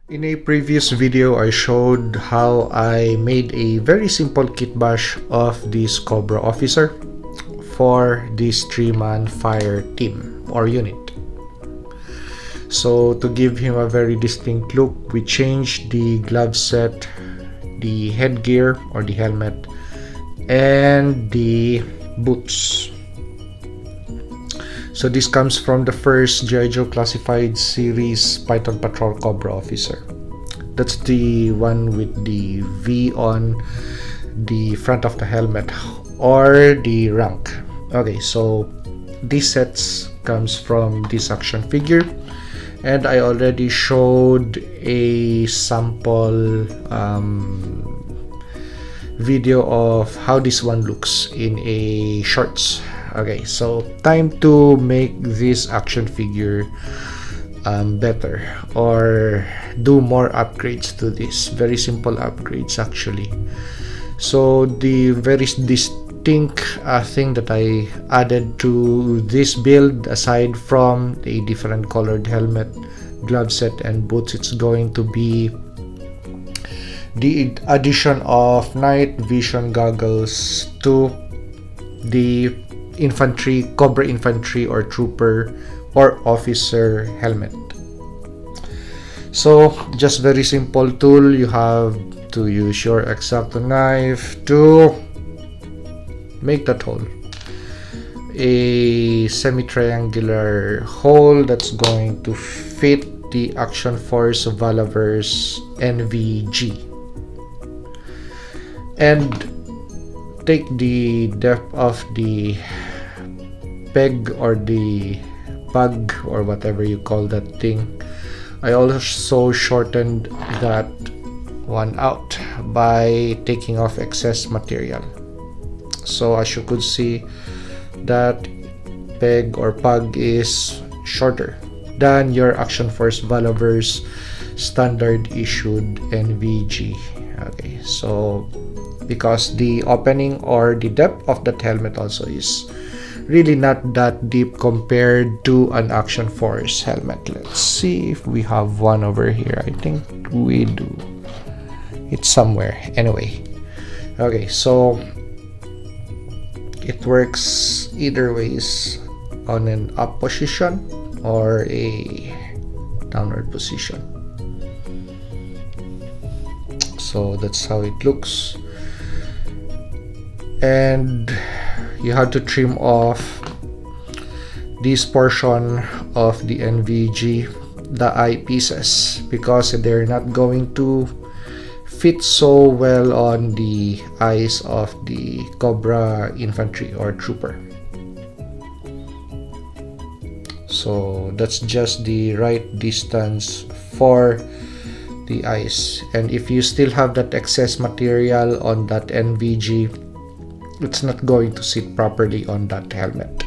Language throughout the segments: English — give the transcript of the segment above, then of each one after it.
In a previous video, I showed how I made a very simple kitbash of this Cobra officer for this 3-man fire team or unit. So to give him a very distinct look, we changed the glove set, the headgear or the helmet, and the boots. So this comes from the first G.I. Joe Classified Series Python Patrol Cobra officer. That's the one with the V on the front of the helmet or the rank. Okay, so these sets comes from this action figure, and I already showed a sample video of how this one looks in a shorts. Okay, so time to make this action figure better or do more upgrades to this. Very simple upgrades actually. So the very distinct thing that I added to this build, aside from a different colored helmet, glove set, and boots, it's going to be the addition of night vision goggles to the infantry, Cobra Infantry or trooper or officer helmet. So just very simple tool. You have to use your X-Acto knife to make that hole. A semi-triangular hole that's going to fit the Action Force Valaverse NVG. And take the depth of the peg or the pug or whatever you call that thing. I also shortened that one out by taking off excess material. So as you could see, that peg or pug is shorter than your Action Force Valaverse standard issued NVG. Okay, so because the opening or the depth of that helmet also is really not that deep compared to an Action Force helmet. Let's see if we have one over here. I think we do. It's somewhere. Anyway. Okay, so it works either ways, on an up position or a downward position. So that's how it looks. And you have to trim off this portion of the NVG, the eye pieces, because they're not going to fit so well on the eyes of the Cobra Infantry or trooper. So that's just the right distance for the eyes. And if you still have that excess material on that NVG, it's not going to sit properly on that helmet.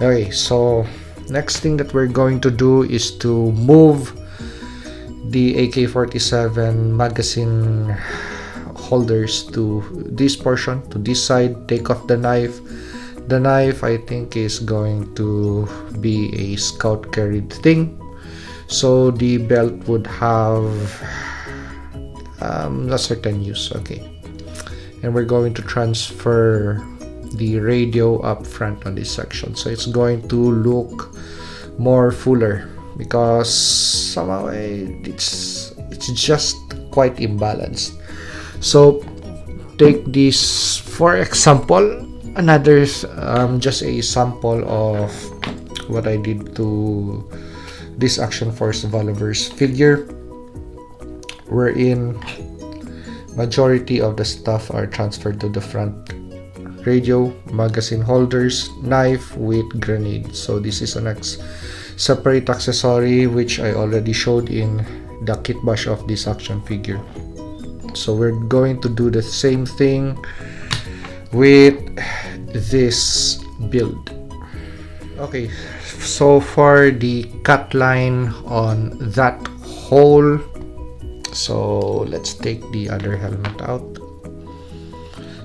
Okay, so next thing that we're going to do is to move the AK-47 magazine holders to this portion, to this side. Take off the knife. The knife, I think, is going to be a scout carried thing, so the belt would have a certain use. Okay, and we're going to transfer the radio up front on this section, so it's going to look more fuller, because somehow it's just quite imbalanced. So take this, for example, another just a sample of what I did to this Action Force Valaverse figure, wherein majority of the stuff are transferred to the front: radio, magazine holders, knife with grenade. So this is a separate accessory which I already showed in the kitbash of this action figure. So we're going to do the same thing with this build. Okay, so for the cut line on that hole, so let's take the other helmet out.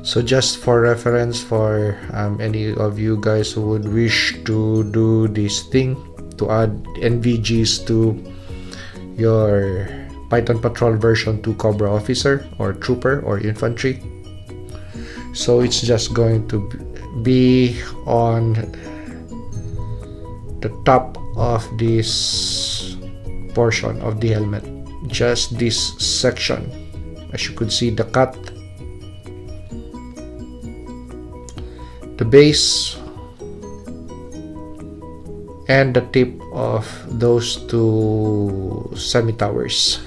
So just for reference, for any of you guys who would wish to do this thing, to add NVGs to your Python Patrol version 2 Cobra officer or trooper or infantry. So it's just going to be on the top of this portion of the helmet, just this section. As you could see, the cut, the base, and the tip of those two semi-towers.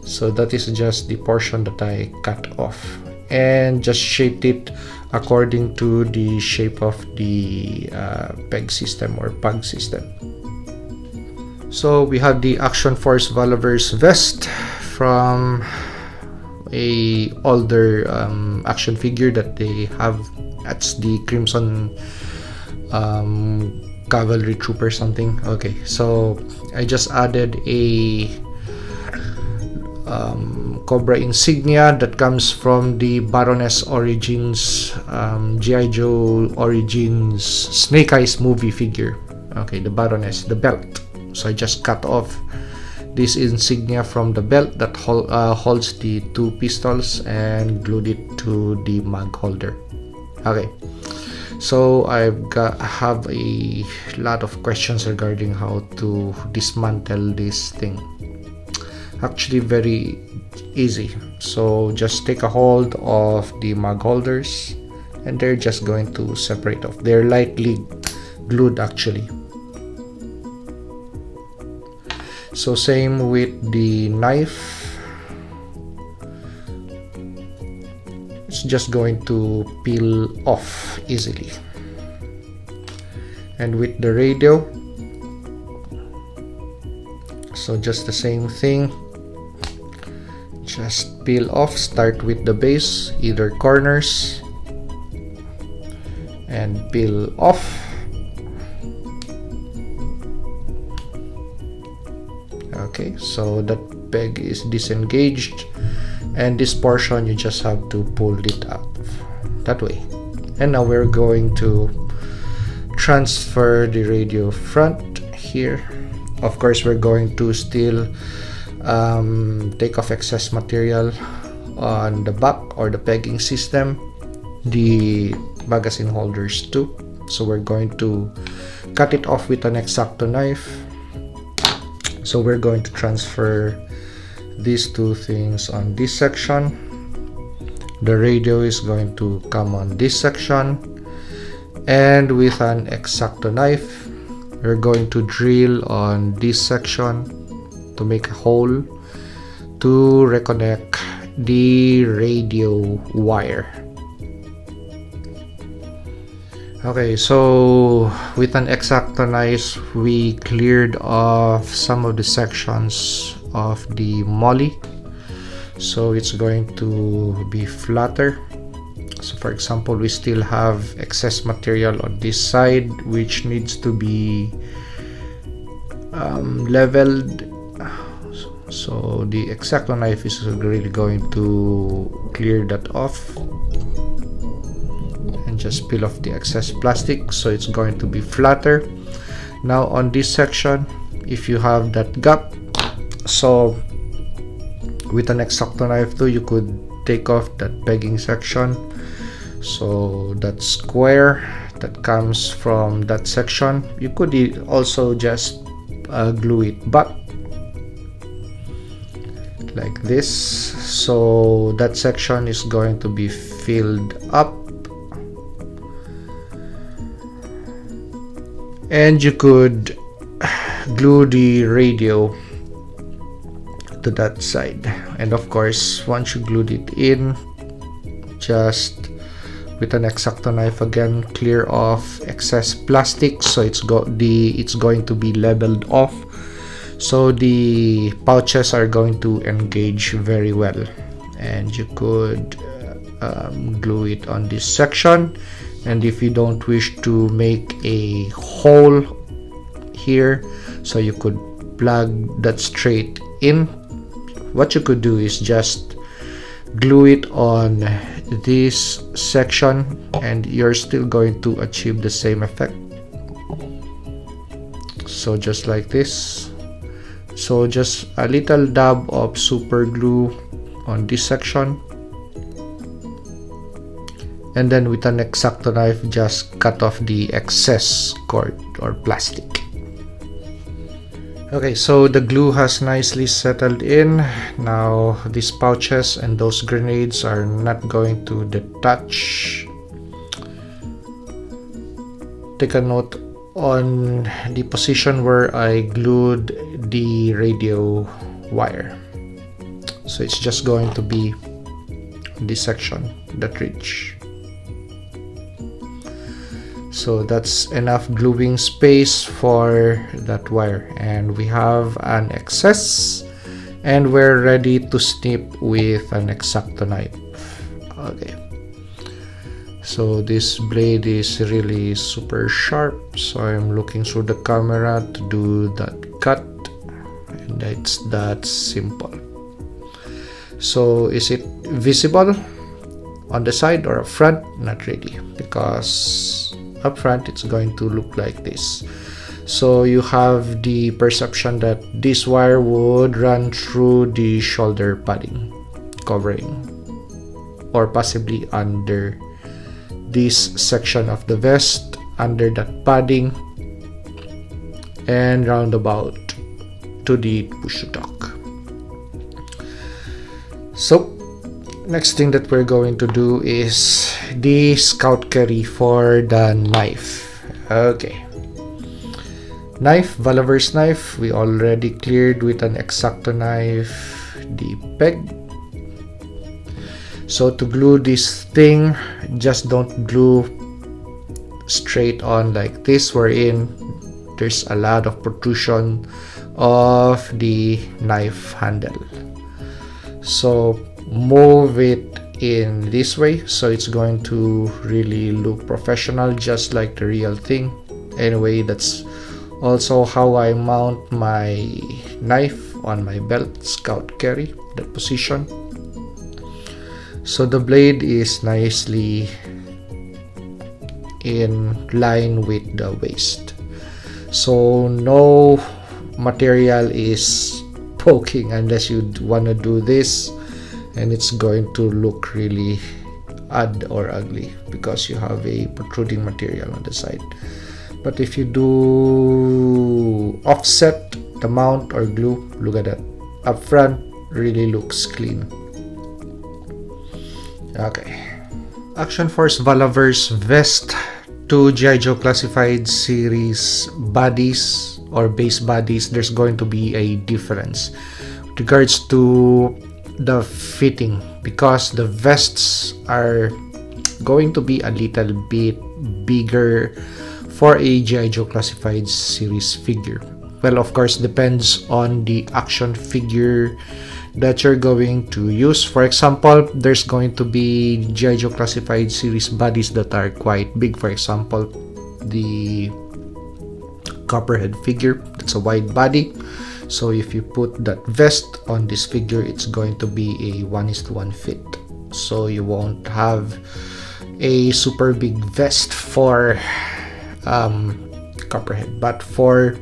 So that is just the portion that I cut off and just shaped it according to the shape of the peg system or pug system. So we have the Action Force Valoverse vest from a older action figure that they have. That's the Crimson Cavalry Trooper something. Okay, so I just added a Cobra insignia that comes from the Baroness Origins G.I. Joe Origins Snake Eyes movie figure. Okay, the Baroness, the belt. So I just cut off this insignia from the belt that holds the two pistols and glued it to the mag holder. Okay, so I have a lot of questions regarding how to dismantle this thing. Actually very easy. So just take a hold of the mag holders and they're just going to separate off. They're lightly glued actually. So same with the knife. It's just going to peel off easily. And with the radio, so just the same thing. Just peel off. Start with the base, either corners, and peel off. Okay, so that peg is disengaged, and this portion you just have to pull it out that way. And now we're going to transfer the radio front here. Of course, we're going to still take off excess material on the back or the pegging system, the magazine holders too. So we're going to cut it off with an X-Acto knife. So we're going to transfer these two things on this section. The radio is going to come on this section, and with an X-Acto knife we're going to drill on this section to make a hole to reconnect the radio wire. Okay, so with an X-Acto knife we cleared off some of the sections of the molly, so it's going to be flatter. So for example, we still have excess material on this side which needs to be leveled. So the X-Acto knife is really going to clear that off and just peel off the excess plastic, so it's going to be flatter. Now on this section, if you have that gap, so with an X-Acto knife too, you could take off that pegging section. So that square that comes from that section, you could also just glue it back like this. So that section is going to be filled up, and you could glue the radio to that side. And of course, once you glued it in, just with an X-Acto knife again, clear off excess plastic, so it's going to be leveled off, so the pouches are going to engage very well. And you could glue it on this section. And if you don't wish to make a hole here, so you could plug that straight in, what you could do is just glue it on this section and you're still going to achieve the same effect. So just like this, So just a little dab of super glue on this section, and then with an X-Acto knife just cut off the excess cord or plastic. Okay, so the glue has nicely settled in. Now these pouches and those grenades are not going to detach. Take a note on the position where I glued the radio wire. So it's just going to be this section, that ridge. So that's enough gluing space for that wire, and we have an excess, and we're ready to snip with an X-Acto knife. Okay, so this blade is really super sharp, so I'm looking through the camera to do that cut, and it's that simple. So is it visible on the side or up front? Not really, because up front it's going to look like this. So you have the perception that this wire would run through the shoulder padding covering, or possibly under this section of the vest, under that padding, and roundabout to the push to talk. So next thing that we're going to do is the scout carry for the knife. Okay, knife, Valaverse knife, we already cleared with an X-Acto knife the peg. So to glue this thing, just don't glue straight on like this, wherein there's a lot of protrusion of the knife handle. So move it in this way, so it's going to really look professional, just like the real thing. Anyway, that's also how I mount my knife on my belt scout carry, that position. So the blade is nicely in line with the waist, so no material is poking unless you want to do this, and it's going to look really odd or ugly because you have a protruding material on the side. But if you do offset the mount or glue, look at that, up front really looks clean. Okay, Action Force Valaverse vest to G.I. Joe Classified series bodies or base bodies, there's going to be a difference with regards to the fitting, because the vests are going to be a little bit bigger for a G.I. Joe Classified series figure. Well, of course, depends on the action figure that you're going to use. For example, there's going to be G.I. Joe Classified series bodies that are quite big. For example, the Copperhead figure, that's a wide body. So if you put that vest on this figure, it's going to be a 1:1 fit. So you won't have a super big vest for Copperhead. But for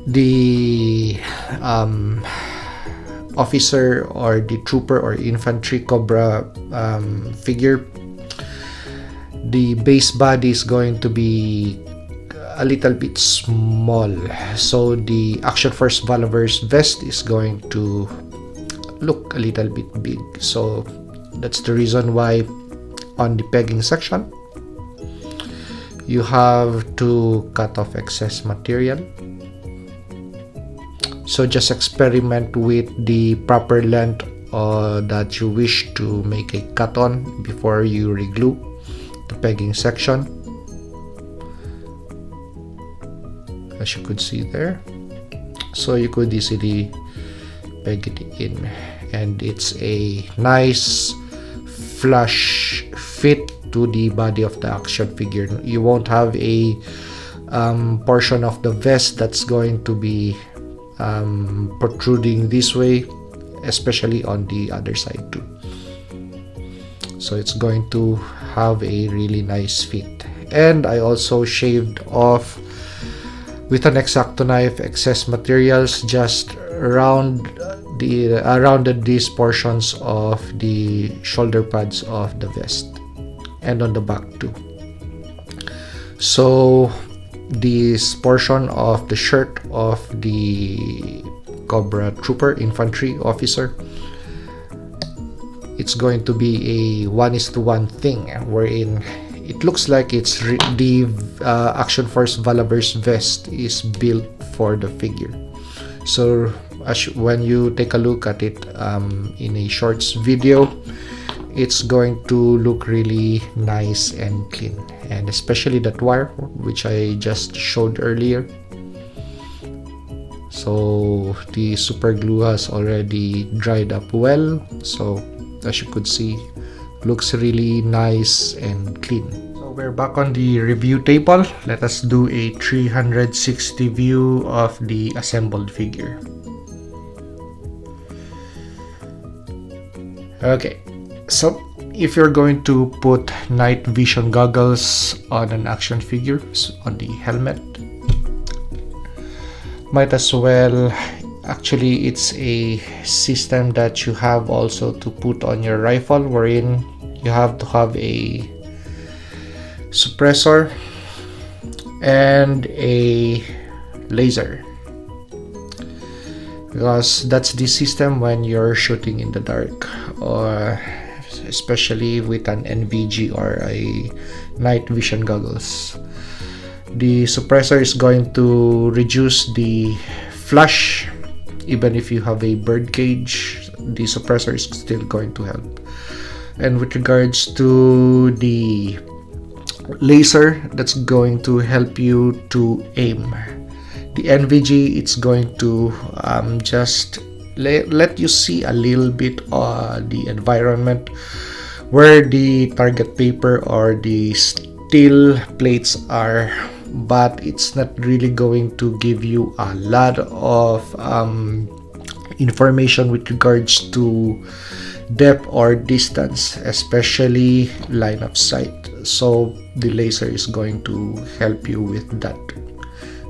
the officer or the trooper or infantry Cobra figure, the base body is going to be a little bit small, so the Action Force Valaverse vest is going to look a little bit big. So that's the reason why on the pegging section you have to cut off excess material. So just experiment with the proper length that you wish to make a cut on before you reglue the pegging section. As you could see there, so you could easily peg it in, and it's a nice flush fit to the body of the action figure. You won't have a portion of the vest that's going to be protruding this way, especially on the other side too. So it's going to have a really nice fit. And I also shaved off With an X-Acto knife, excess materials just rounded these portions of the shoulder pads of the vest, and on the back too. So this portion of the shirt of the Cobra Trooper Infantry officer, it's going to be a 1:1 thing, wherein it looks like it's the Action Force Valaverse vest is built for the figure. So when you take a look at it in a shorts video, it's going to look really nice and clean, and especially that wire which I just showed earlier. So the super glue has already dried up well, so as you could see, looks really nice and clean. So we're back on the review table. Let us do a 360 view of the assembled figure. Okay, so if you're going to put night vision goggles on an action figure, on the helmet, might as well, actually it's a system that you have also to put on your rifle, wherein you have to have a suppressor and a laser, because that's the system when you're shooting in the dark, or especially with an NVG or a night vision goggles. The suppressor is going to reduce the flash. Even if you have a bird cage, the suppressor is still going to help. And with regards to the laser, that's going to help you to aim. The NVG, it's going to just let you see a little bit of the environment where the target paper or the steel plates are, but it's not really going to give you a lot of information with regards to depth or distance, especially line of sight. So the laser is going to help you with that.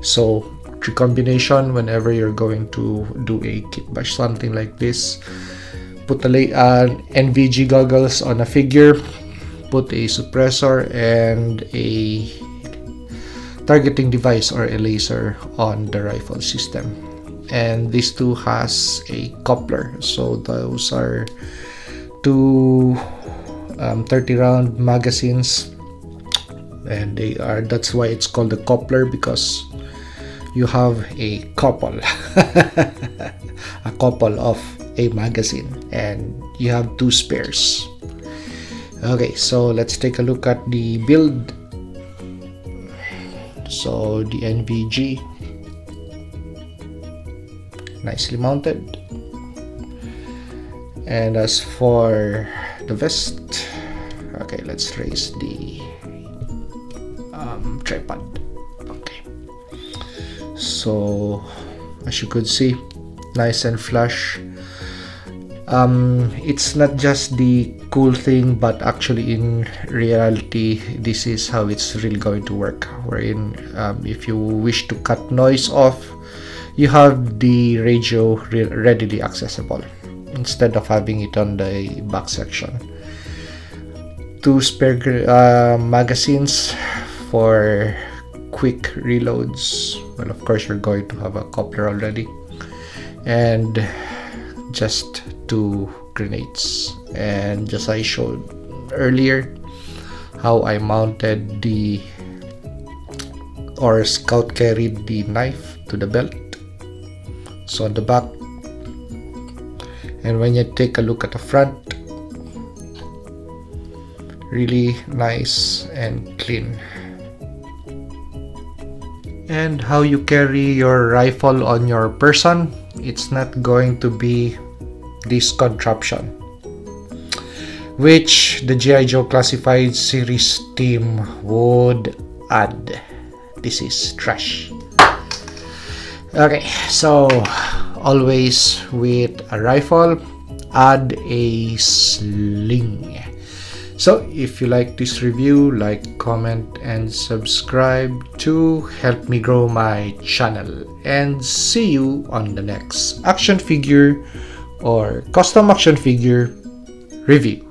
So the combination, whenever you're going to do a kitbash, something like this, put NVG goggles on a figure, put a suppressor and a targeting device or a laser on the rifle system. And this too has a coupler, so those are two 30 round magazines, and that's why it's called a coupler, because you have a couple a couple of a magazine, and you have two spares. Okay, so let's take a look at the build. So the NVG, nicely mounted. And as for the vest, okay, let's raise the tripod. Okay, so as you could see, nice and flush. It's not just the cool thing, but actually in reality this is how it's really going to work, wherein if you wish to cut noise off, you have the radio readily accessible instead of having it on the back section. Two spare magazines for quick reloads. Well, of course you're going to have a coupler already, and just two grenades. And just I showed earlier how I mounted or scout carried the knife to the belt, so on the back. And when you take a look at the front, really nice and clean. And how you carry your rifle on your person, it's not going to be this contraption, which the G.I. Joe Classified Series team would add. This is trash. Okay, so always with a rifle, add a sling. So if you like this review, like, comment, and subscribe to help me grow my channel. And see you on the next action figure or custom action figure review.